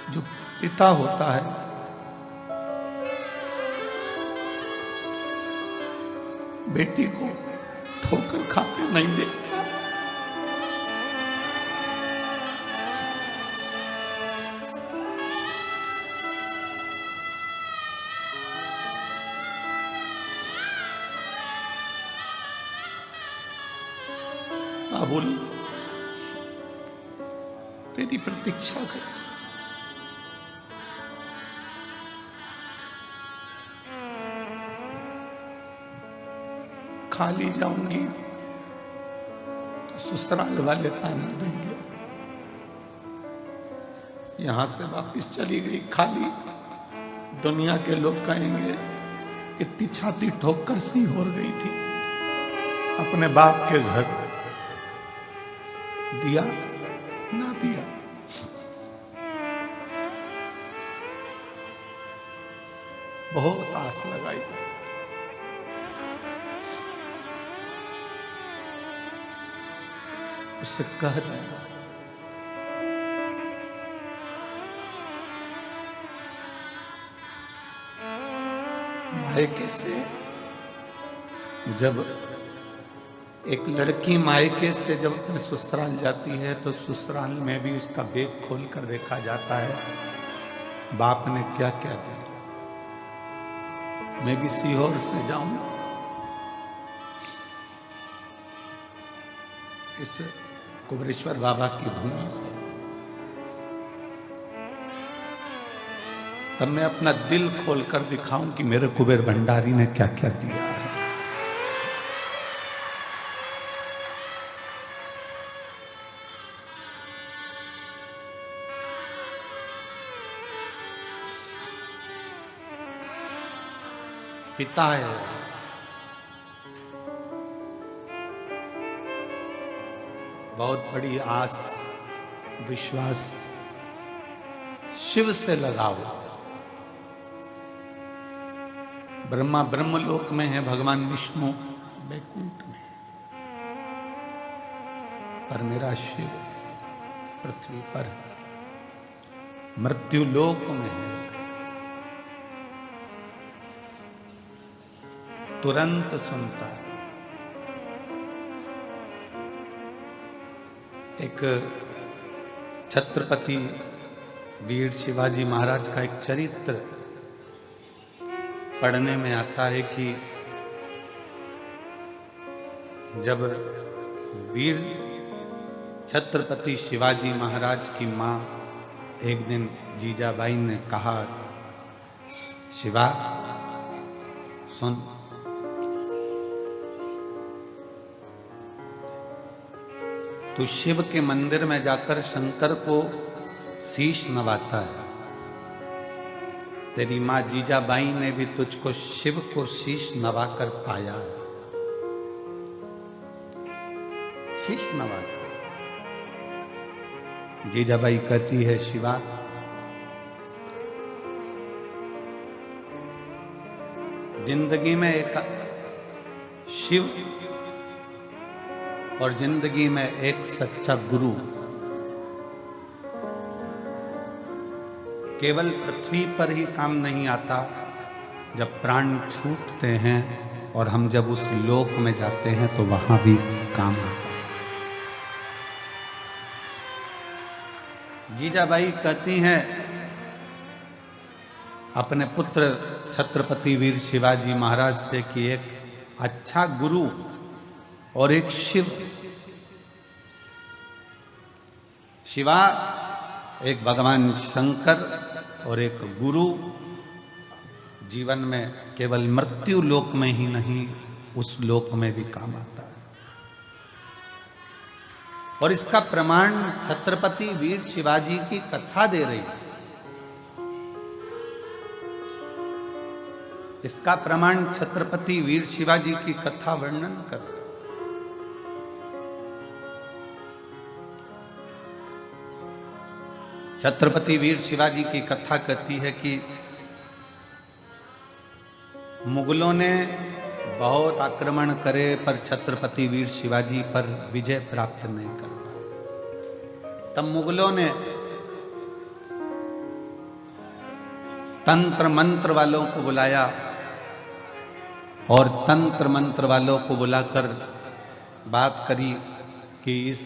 जो पिता होता है बेटी को ठोकर खाते नहीं देखता। बाबुल तेरी प्रतीक्षा कर, खाली जाऊंगी तो ससुराल वाले ताना देंगे, यहां से वापिस चली गई खाली, दुनिया के लोग कहेंगे इतनी छाती ठोक कर सी हो गई थी, अपने बाप के घर दिया ना दिया। बहुत आस लगाई, उससे कह रहे हैं मायके से, जब एक लड़की मायके से जब अपने ससुराल जाती है तो ससुराल में भी उसका बैग खोल कर देखा जाता है बाप ने क्या क्या दिया। मैं भी सीहोर से जाऊं इस कुबरेश्वर बाबा की भूमि से, तब मैं अपना दिल खोलकर दिखाऊं कि मेरे कुबेर भंडारी ने क्या क्या दिया है। पिता है, बहुत बड़ी आस विश्वास शिव से लगाओ। ब्रह्मा ब्रह्मलोक में है, भगवान विष्णु वैकुंठ में, पर मेरा शिव पृथ्वी पर मृत्यु लोक में है, तुरंत सुनता है। एक छत्रपति वीर शिवाजी महाराज का एक चरित्र पढ़ने में आता है कि जब वीर छत्रपति शिवाजी महाराज की मां एक दिन जीजाबाई ने कहा, शिवा सुन, तू शिव के मंदिर में जाकर शंकर को शीश नवाता है, तेरी मां जीजाबाई ने भी तुझको शिव को शीश नवाकर पाया है। शीश नवाकर जीजाबाई कहती है, शिवा जिंदगी में एक शिव और जिंदगी में एक सच्चा गुरु केवल पृथ्वी पर ही काम नहीं आता, जब प्राण छूटते हैं और हम जब उस लोक में जाते हैं तो वहां भी काम आता है। जीजाबाई कहती हैं अपने पुत्र छत्रपति वीर शिवाजी महाराज से कि एक अच्छा गुरु और एक शिव, शिवा एक भगवान शंकर और एक गुरु जीवन में केवल मृत्यु लोक में ही नहीं उस लोक में भी काम आता है। और इसका प्रमाण छत्रपति वीर शिवाजी की कथा दे रही है। इसका प्रमाण छत्रपति वीर शिवाजी की कथा वर्णन कर रही है। छत्रपति वीर शिवाजी की कथा कहती है कि मुगलों ने बहुत आक्रमण करे पर छत्रपति वीर शिवाजी पर विजय प्राप्त नहीं कर पाए। तब मुगलों ने तंत्र मंत्र वालों को बुलाया और तंत्र मंत्र वालों को बुलाकर बात करी कि इस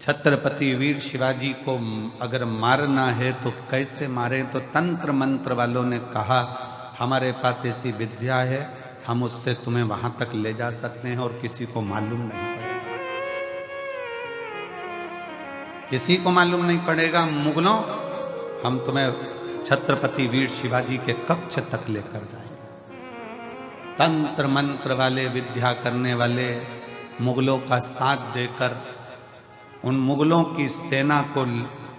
छत्रपति वीर शिवाजी को अगर मारना है तो कैसे मारें। तो तंत्र मंत्र वालों ने कहा हमारे पास ऐसी विद्या है, हम उससे तुम्हें वहां तक ले जा सकते हैं और किसी को मालूम नहीं पड़ेगा, किसी को मालूम नहीं पड़ेगा। मुगलों, हम तुम्हें छत्रपति वीर शिवाजी के कक्ष तक लेकर जाएंगे। तंत्र मंत्र वाले, विद्या करने वाले मुगलों का साथ देकर उन मुगलों की सेना को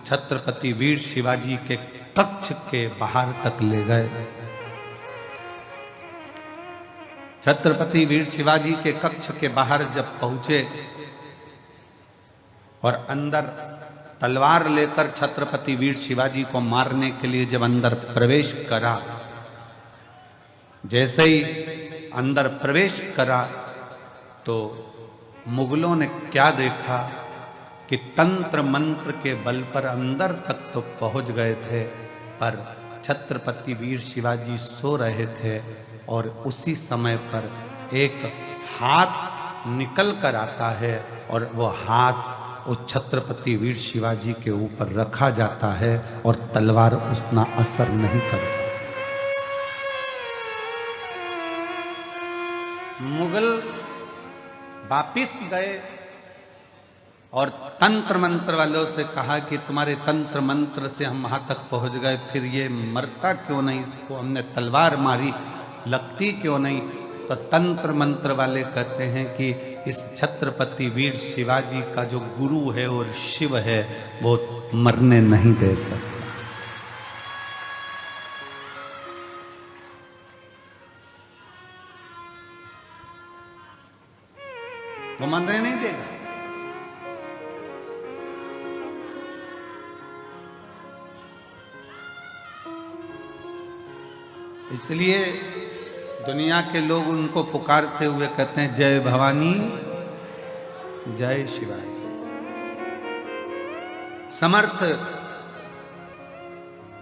छत्रपति वीर शिवाजी के कक्ष के बाहर तक ले गए। छत्रपति वीर शिवाजी के कक्ष के बाहर जब पहुंचे और अंदर तलवार लेकर छत्रपति वीर शिवाजी को मारने के लिए जब अंदर प्रवेश करा, जैसे ही अंदर प्रवेश करा तो मुगलों ने क्या देखा कि तंत्र मंत्र के बल पर अंदर तक तो पहुंच गए थे, पर छत्रपति वीर शिवाजी सो रहे थे और उसी समय पर एक हाथ निकल कर आता है और वो हाथ उस छत्रपति वीर शिवाजी के ऊपर रखा जाता है और तलवार उतना असर नहीं करता। मुगल वापिस गए और तंत्र मंत्र वालों से कहा कि तुम्हारे तंत्र मंत्र से हम वहां तक पहुंच गए, फिर ये मरता क्यों नहीं, इसको हमने तलवार मारी, लगती क्यों नहीं। तो तंत्र मंत्र वाले कहते हैं कि इस छत्रपति वीर शिवाजी का जो गुरु है और शिव है वो मरने नहीं दे सकता। वो मरने नहीं देगा। इसलिए दुनिया के लोग उनको पुकारते हुए कहते हैं जय भवानी जय शिवाजी। समर्थ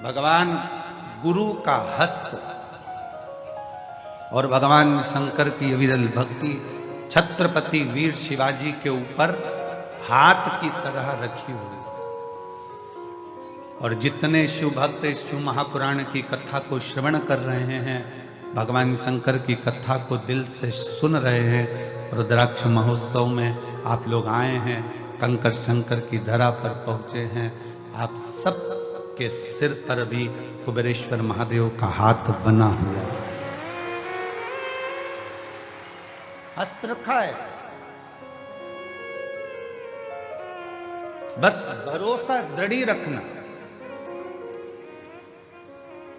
भगवान गुरु का हस्त और भगवान शंकर की अविरल भक्ति छत्रपति वीर शिवाजी के ऊपर हाथ की तरह रखी हुई। और जितने शिव भक्त इस शिव महापुराण की कथा को श्रवण कर रहे हैं, भगवान शंकर की कथा को दिल से सुन रहे हैं, रुद्राक्ष महोत्सव में आप लोग आए हैं, कंकर शंकर की धरा पर पहुंचे हैं, आप सब के सिर पर भी कुबेरेश्वर महादेव का हाथ बना हुआ है, हस्त रखा है। बस भरोसा दृढ़ रखना,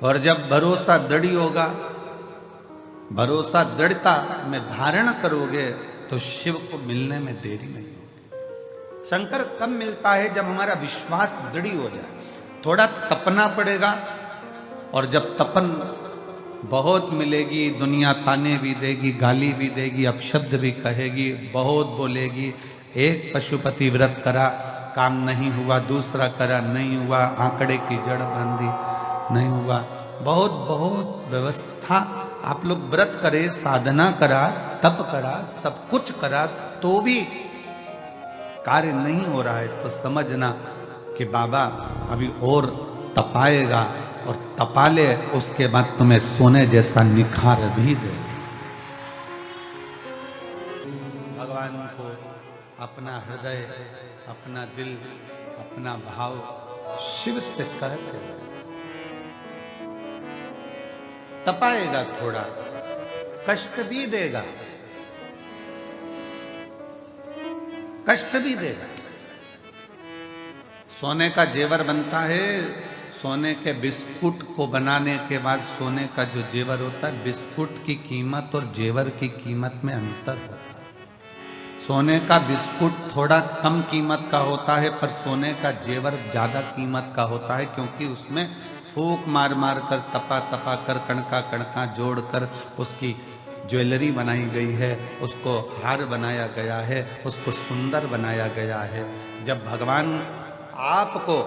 और जब भरोसा दृढ़ होगा, भरोसा दृढ़ता में धारण करोगे तो शिव को मिलने में देरी नहीं होगी। शंकर कब मिलता है? जब हमारा विश्वास दृढ़ हो जाए। थोड़ा तपना पड़ेगा, और जब तपन बहुत मिलेगी, दुनिया ताने भी देगी, गाली भी देगी, अपशब्द भी कहेगी, बहुत बोलेगी। एक पशुपति व्रत करा, काम नहीं हुआ, दूसरा करा, नहीं हुआ, आंकड़े की जड़ बांधी, नहीं हुआ। बहुत बहुत व्यवस्था, आप लोग व्रत करे, साधना करा, तप करा, सब कुछ करा, तो भी कार्य नहीं हो रहा है, तो समझना कि बाबा अभी और तपाएगा, और तपा ले, उसके बाद तुम्हें सोने जैसा निखार भी दे। भगवान को अपना हृदय, अपना दिल, अपना भाव शिव से कहते, तपाएगा, थोड़ा कष्ट भी देगा, कष्ट भी देगा। सोने का जेवर बनता है, सोने के बिस्कुट को बनाने के बाद सोने का जो जेवर होता है, बिस्कुट की कीमत और जेवर की कीमत में अंतर होता है। सोने का बिस्कुट थोड़ा कम कीमत का होता है, पर सोने का जेवर ज्यादा कीमत का होता है, क्योंकि उसमें फूंक मार मार कर, तपा तपा कर, कणका कणका जोड़कर उसकी ज्वेलरी बनाई गई है, उसको हार बनाया गया है, उसको सुंदर बनाया गया है। जब भगवान आपको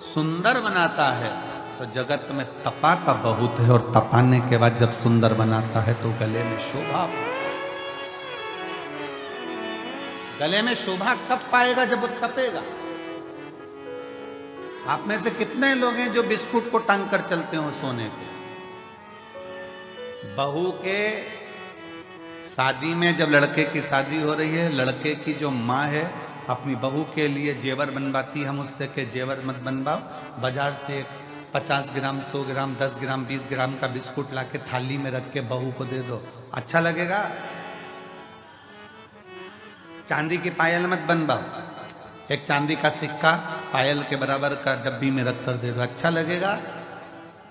सुंदर बनाता है तो जगत में तपाता बहुत है, और तपाने के बाद जब सुंदर बनाता है तो गले में शोभा। गले में शोभा कब पाएगा? जब वो तपेगा। आप में से कितने लोग हैं जो बिस्कुट को टांग कर चलते हो सोने के? बहू के शादी में जब लड़के की शादी हो रही है, लड़के की जो माँ है अपनी बहू के लिए जेवर बनवाती है, हम उससे के जेवर मत बनवाओ, बाजार से 50 ग्राम 100 ग्राम 10 ग्राम 20 ग्राम का बिस्कुट लाके थाली में रख के बहू को दे दो, अच्छा लगेगा? चांदी की पायल मत बनवाओ, एक चांदी का सिक्का पायल के बराबर का डब्बी में रख कर दे दो, अच्छा लगेगा?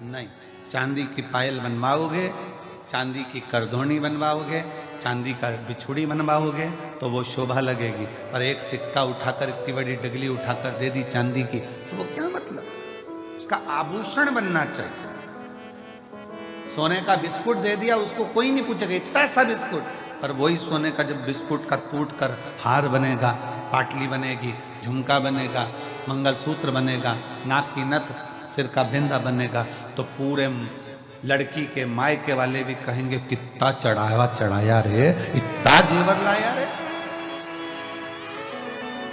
नहीं। चांदी की पायल बनवाओगे, चांदी की करधोनी बनवाओगे, चांदी का बिछुड़ी बनवाओगे तो वो शोभा लगेगी। और एक सिक्का उठाकर, इतनी बड़ी डगली उठाकर दे दी चांदी की, तो वो क्या मतलब? उसका आभूषण बनना चाहिए। सोने का बिस्कुट दे दिया, उसको कोई नहीं पूछेगा इतना सा बिस्कुट, पर वही सोने का जब बिस्कुट का टूट कर हार बनेगा, पाटली बनेगी, झुमका बनेगा, मंगलसूत्र बनेगा, नाक की नथ, सिर का बिंदा बनेगा, तो पूरे लड़की के मायके वाले भी कहेंगे कितना चढ़ाया रे, इतना जेवर लाया रे,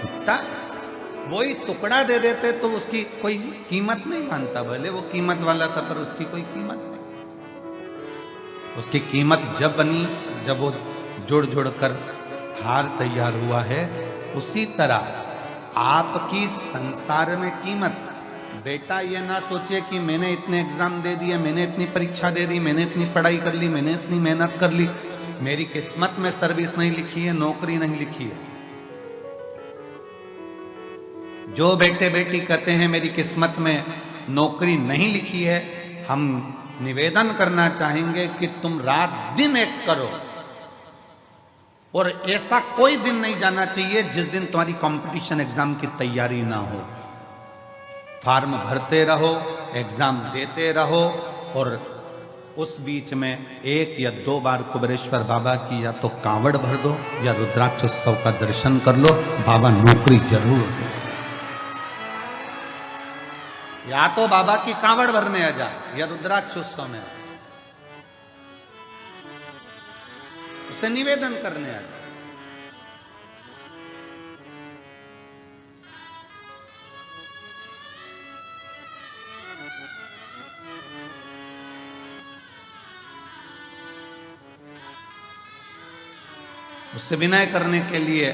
इतना। वही टुकड़ा दे देते तो उसकी कोई कीमत नहीं मानता, भले वो कीमत वाला था पर उसकी कोई कीमत नहीं। उसकी कीमत जब बनी जब वो जुड़ जुड़ कर हार तैयार हुआ है। उसी तरह आपकी संसार में कीमत, बेटा ये ना सोचे कि मैंने इतने एग्जाम दे दिए, मैंने इतनी परीक्षा दे दी, मैंने इतनी पढ़ाई कर ली, मैंने इतनी मेहनत कर ली, मेरी किस्मत में सर्विस नहीं लिखी है, नौकरी नहीं लिखी है। जो बेटे बेटी कहते हैं मेरी किस्मत में नौकरी नहीं लिखी है, हम निवेदन करना चाहेंगे कि तुम रात दिन एक करो, और ऐसा कोई दिन नहीं जाना चाहिए जिस दिन तुम्हारी कंपटीशन एग्जाम की तैयारी ना हो। फॉर्म भरते रहो, एग्जाम देते रहो, और उस बीच में 1 या 2 बार कुबेरेश्वर बाबा की या तो कांवड़ भर दो या रुद्राक्ष उत्सव का दर्शन कर लो, बाबा नौकरी जरूर दो। या तो बाबा की कांवड़ भरने आ जा या रुद्राक्ष उत्सव में उससे निवेदन करने आ जा। उससे विनय करने के लिए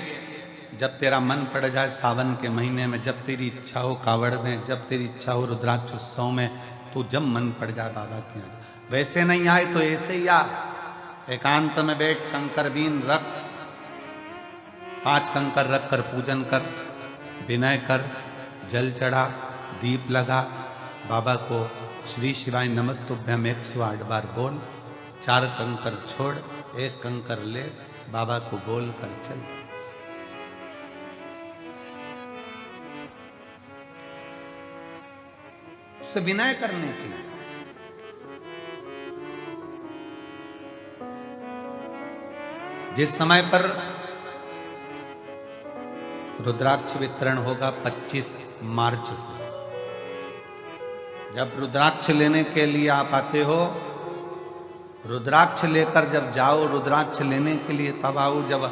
जब तेरा मन पड़ जाए सावन के महीने में, जब तेरी इच्छा हो कावड़ में, जब तेरी इच्छा हो रुद्राक्ष उत्सव में, तो जब मन पड़ जाए बाबा की आ जा। वैसे नहीं आए तो ऐसे ही आ, एकांत में बैठ, कंकर बीन रख, 5 कंकर रख कर पूजन कर, विनय कर, जल चढ़ा, दीप लगा, बाबा को श्री शिवाय नमस्तुभ्यम 108 बार बोल, 4 कंकर छोड़, 1 कंकर ले, बाबा को बोल कर चल। उससे विनय करने के लिए जिस समय पर रुद्राक्ष वितरण होगा 25 मार्च से, जब रुद्राक्ष लेने के लिए आप आते हो, रुद्राक्ष लेकर जब जाओ, रुद्राक्ष लेने के लिए तब आओ, जब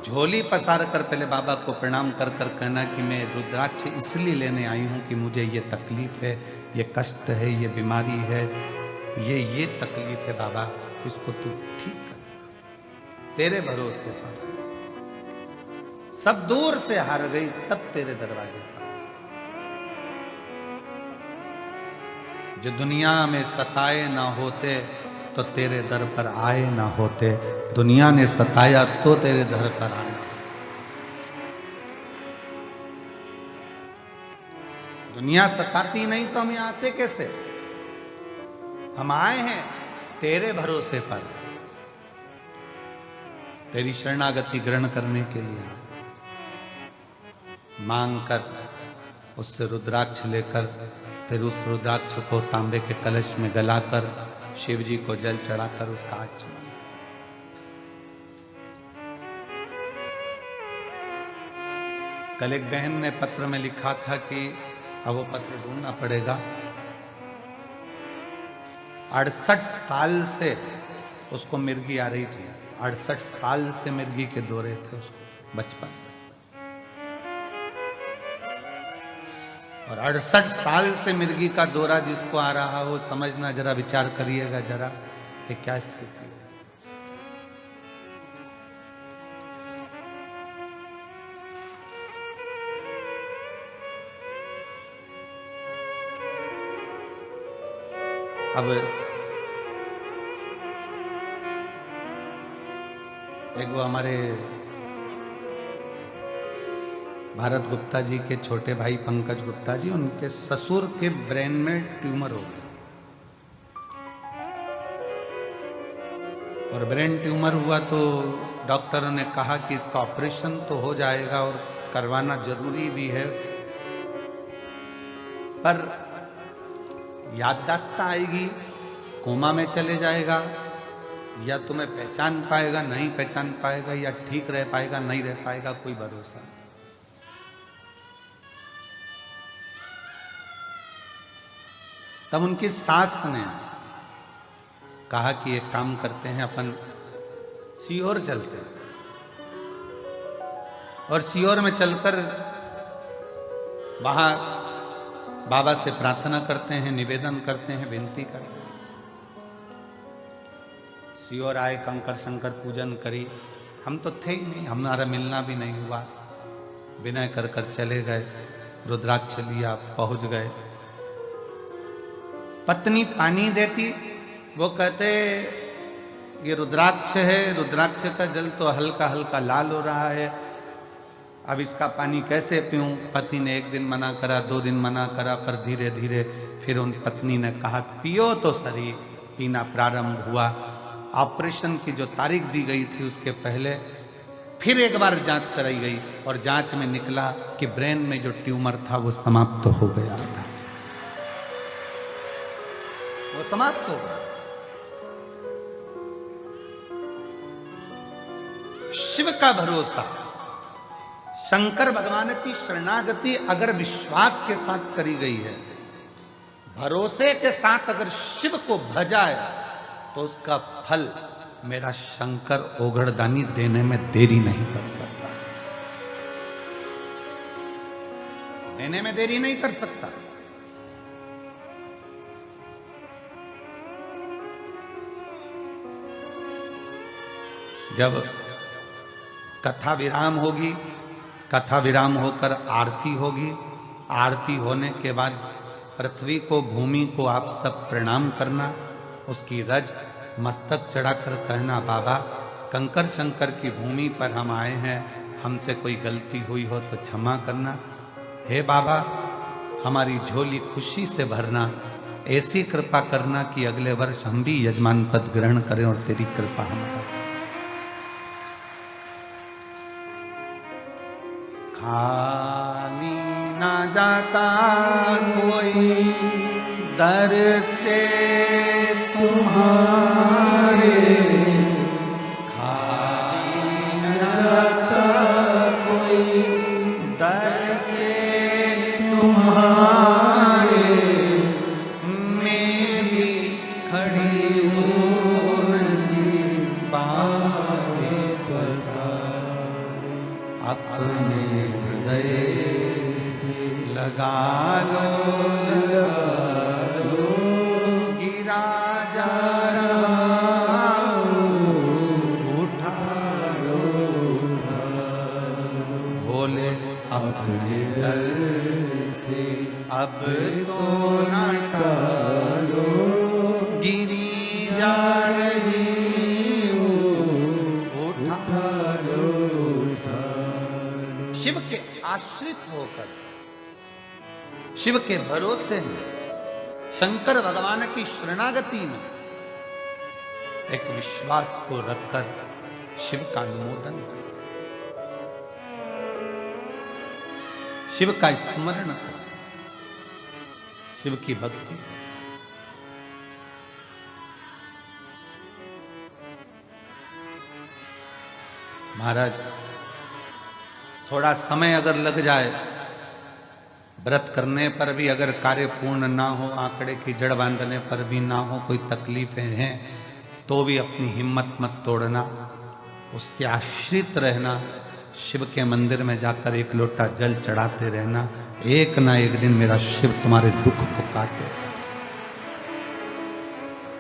झोली पसार कर पहले बाबा को प्रणाम कर कर कहना कि मैं रुद्राक्ष इसलिए लेने आई हूं कि मुझे ये तकलीफ है, ये कष्ट है, ये बीमारी है, ये तकलीफ है बाबा, इसको तू ठीक कर, तेरे भरोसे पर। सब दूर से हार गई तब तेरे दरवाजे पर। जो दुनिया में सताए ना होते तो तेरे दर पर आए ना होते, दुनिया ने सताया तो तेरे दर पर आए। दुनिया सताती नहीं तो हम यहां आते कैसे? हम आए हैं तेरे भरोसे पर, तेरी शरणागति ग्रहण करने के लिए, मांग कर उससे रुद्राक्ष लेकर, फिर उस रुद्राक्ष को तांबे के कलश में गलाकर शिव जी को जल चढ़ाकर उसका हाथ चुमा। कल एक बहन ने पत्र में लिखा था कि अब वो पत्र ढूंढना पड़ेगा, 68 साल से उसको मिर्गी आ रही थी, 68 साल से मिर्गी के दौरे थे उसको बचपन से, और 68 साल से मिर्गी का दौरा जिसको आ रहा हो, समझना, जरा विचार करिएगा जरा कि क्या स्थिति है। अब एक वो हमारे भारत गुप्ता जी के छोटे भाई पंकज गुप्ता जी, उनके ससुर के ब्रेन में ट्यूमर हो गया, और ब्रेन ट्यूमर हुआ तो डॉक्टरों ने कहा कि इसका ऑपरेशन तो हो जाएगा और करवाना जरूरी भी है, पर याददाश्त आएगी, कोमा में चले जाएगा, या तुम्हें पहचान पाएगा, नहीं पहचान पाएगा, या ठीक रह पाएगा, नहीं रह पाएगा, कोई भरोसा नहीं। तब उनकी सास ने कहा कि एक काम करते हैं, अपन सीहोर चलते हैं, और सीहोर में चलकर वहां बाबा से प्रार्थना करते हैं, निवेदन करते हैं, विनती करते हैं। सीहोर आए, कंकर शंकर पूजन करी, हम तो थे ही नहीं, हमारा मिलना भी नहीं हुआ, विनय कर कर चले गए, रुद्राक्ष लिया, पहुंच गए। पत्नी पानी देती, वो कहते ये रुद्राक्ष है, रुद्राक्ष का जल तो हल्का हल्का लाल हो रहा है, अब इसका पानी कैसे पीऊं। पति ने एक दिन मना करा, 2 दिन मना करा, पर धीरे धीरे फिर उन पत्नी ने कहा पियो तो सही, पीना प्रारंभ हुआ। ऑपरेशन की जो तारीख दी गई थी उसके पहले फिर एक बार जांच कराई गई, और जांच में निकला कि ब्रेन में जो ट्यूमर था वो समाप्त हो गया था, वो समाप्त हो गया। शिव का भरोसा, शंकर भगवान की शरणागति अगर विश्वास के साथ करी गई है, भरोसे के साथ अगर शिव को भजा है, तो उसका फल मेरा शंकर ओघड़दानी देने में देरी नहीं कर सकता, देने में देरी नहीं कर सकता। जब कथा विराम होगी, कथा विराम होकर आरती होगी, आरती होने के बाद पृथ्वी को, भूमि को आप सब प्रणाम करना, उसकी रज मस्तक चढ़ाकर कहना बाबा कंकर शंकर की भूमि पर हम आए हैं, हमसे कोई गलती हुई हो तो क्षमा करना। हे बाबा हमारी झोली खुशी से भरना, ऐसी कृपा करना कि अगले वर्ष हम भी यजमान पद ग्रहण करें और तेरी कृपा हमारा। खाली ना जाता कोई दर से तुम्हारे, खाली ना जाता कोई दर से तुम्हारे, मैं भी खड़ी हूँ बाहे फसा, अपने हृदय से लगा लो, लगा लो, गिरा जा रहा उठा लो, भोले अपने दर से अब तो न टालो, गिरी जा रही उठा लो। शिव के आश्रित होकर, शिव के भरोसे में, शंकर भगवान की शरणागति में एक विश्वास को रखकर शिव का अनुमोदन करें, शिव का स्मरण करें, शिव की भक्ति। महाराज थोड़ा समय अगर लग जाए, व्रत करने पर भी अगर कार्य पूर्ण ना हो, आंकड़े की जड़ बांधने पर भी ना हो, कोई तकलीफें हैं तो भी अपनी हिम्मत मत तोड़ना, उसके आश्रित रहना, शिव के मंदिर में जाकर एक लोटा जल चढ़ाते रहना। एक ना एक दिन मेरा शिव तुम्हारे दुख को काटे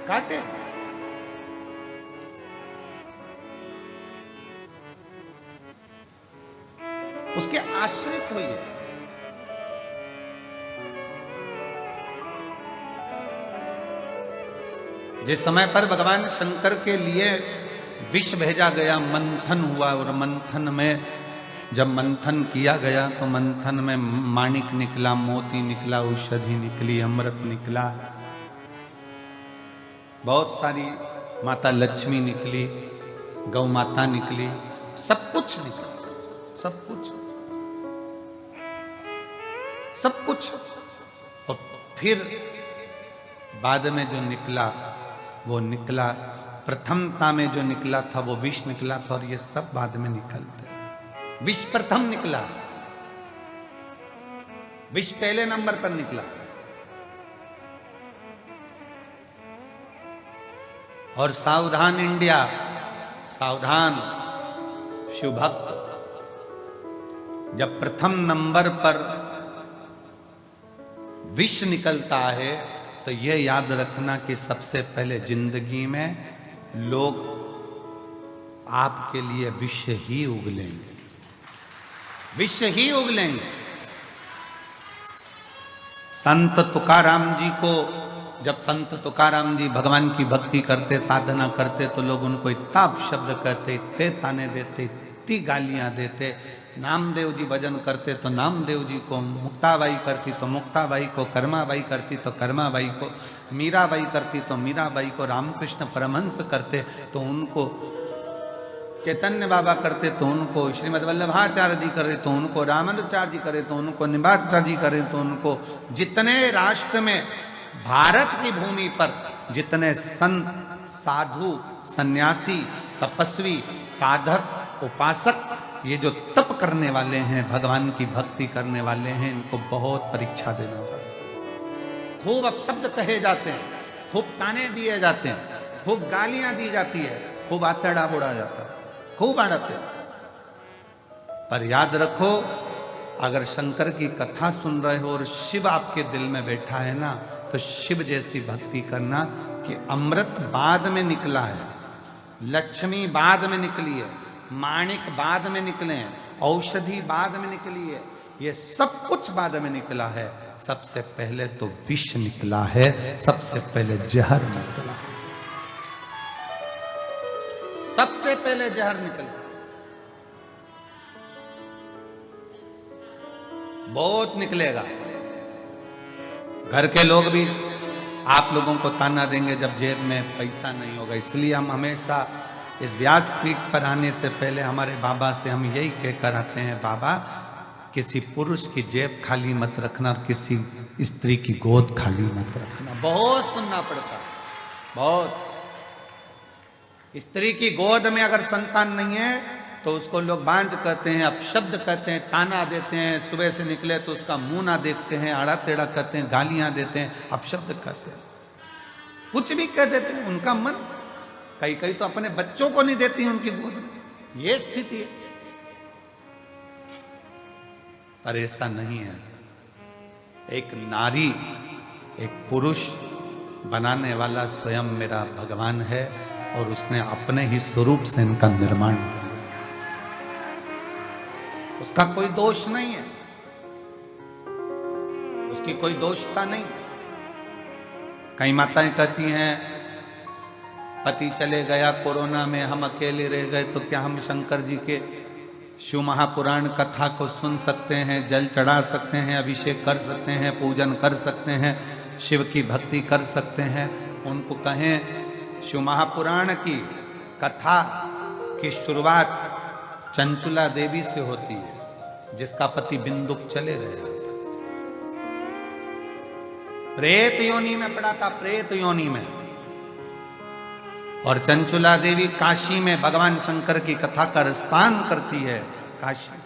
काटे। उसके आश्रित होइए। जिस समय पर भगवान शंकर के लिए विष भेजा गया, मंथन हुआ, और मंथन में जब मंथन किया गया तो मंथन में माणिक निकला, मोती निकला, औषधि निकली, अमृत निकला, बहुत सारी माता लक्ष्मी निकली, गौ माता निकली, सब कुछ निकला, सब कुछ सब कुछ। और फिर बाद में जो निकला वो निकला, प्रथमता में जो निकला था वो विष निकला था, और ये सब बाद में निकलते। विष प्रथम निकला, विष पहले नंबर पर निकला। और सावधान इंडिया, सावधान शिव भक्त, जब प्रथम नंबर पर विष निकलता है तो यह याद रखना कि सबसे पहले जिंदगी में लोग आपके लिए विष ही उगलेंगे, विष ही उगलेंगे। संत तुकाराम जी को, जब संत तुकाराम जी भगवान की भक्ति करते, साधना करते, तो लोग उनको इतना अपशब्द कहते, इतने ताने देते, इतनी गालियां देते। नामदेव जी भजन करते तो नामदेव जी को, मुक्ताबाई करती तो मुक्ताबाई को, कर्माबाई करती तो कर्माबाई को, मीराबाई करती तो मीराबाई को, रामकृष्ण परमहंस करते तो उनको, चैतन्य बाबा करते तो उनको, श्रीमद वल्लभाचार्य जी करे तो उनको, रामानुजाचार्य जी करे तो उनको, निम्बाचार्य जी करे तो उनको। जितने राष्ट्र में, भारत की भूमि पर जितने संत, साधु, सन्यासी, तपस्वी, साधक, उपासक, ये जो तप करने वाले हैं, भगवान की भक्ति करने वाले हैं, इनको बहुत परीक्षा देना पड़ता है। खूब अपशब्द कहे जाते हैं, खूब ताने दिए जाते हैं, खूब गालियां दी जाती है, खूब आतड़ा बोड़ा जाता है, खूब आड़ते। पर याद रखो, अगर शंकर की कथा सुन रहे हो और शिव आपके दिल में बैठा है ना, तो शिव जैसी भक्ति करना कि अमृत बाद में निकला है, लक्ष्मी बाद में निकली है, माणिक बाद में निकले हैं, औषधि बाद में निकली है, ये सब कुछ बाद में निकला है। सबसे पहले तो विष निकला है, सबसे पहले जहर निकला, सबसे पहले जहर निकला। बहुत निकलेगा। घर के लोग भी आप लोगों को ताना देंगे जब जेब में पैसा नहीं होगा। इसलिए हम हमेशा इस व्यासपीठ पर आने से पहले हमारे बाबा से हम यही कहकर आते हैं, बाबा किसी पुरुष की जेब खाली मत रखना और किसी स्त्री की गोद खाली मत रखना। बहुत सुनना पड़ता, बहुत। स्त्री की गोद में अगर संतान नहीं है तो उसको लोग बांझ कहते हैं, अपशब्द कहते हैं, ताना देते हैं, सुबह से निकले तो उसका मुंह ना देखते हैं, आड़ा टेढ़ा कहते हैं, गालियां देते हैं, अपशब्द कहते हैं, कुछ भी कह देते हैं। उनका मन, कई कई तो अपने बच्चों को नहीं देती उनकी गोद में, ये स्थिति है। पर ऐसा नहीं है। एक नारी, एक पुरुष बनाने वाला स्वयं मेरा भगवान है, और उसने अपने ही स्वरूप से इनका निर्माण किया। उसका कोई दोष नहीं है, उसकी कोई दोषता नहीं। कई माताएं कहती हैं, पति चले गया कोरोना में, हम अकेले रह गए, तो क्या हम शंकर जी के शिव महापुराण कथा को सुन सकते हैं, जल चढ़ा सकते हैं, अभिषेक कर सकते हैं, पूजन कर सकते हैं, शिव की भक्ति कर सकते हैं? उनको कहें शिव महापुराण की कथा की शुरुआत चंचुला देवी से होती है, जिसका पति बिंदुक चले गया, प्रेत योनि में पड़ा था, प्रेत योनि में। और चंचुला देवी काशी में भगवान शंकर की कथा का रसपान करती है, काशी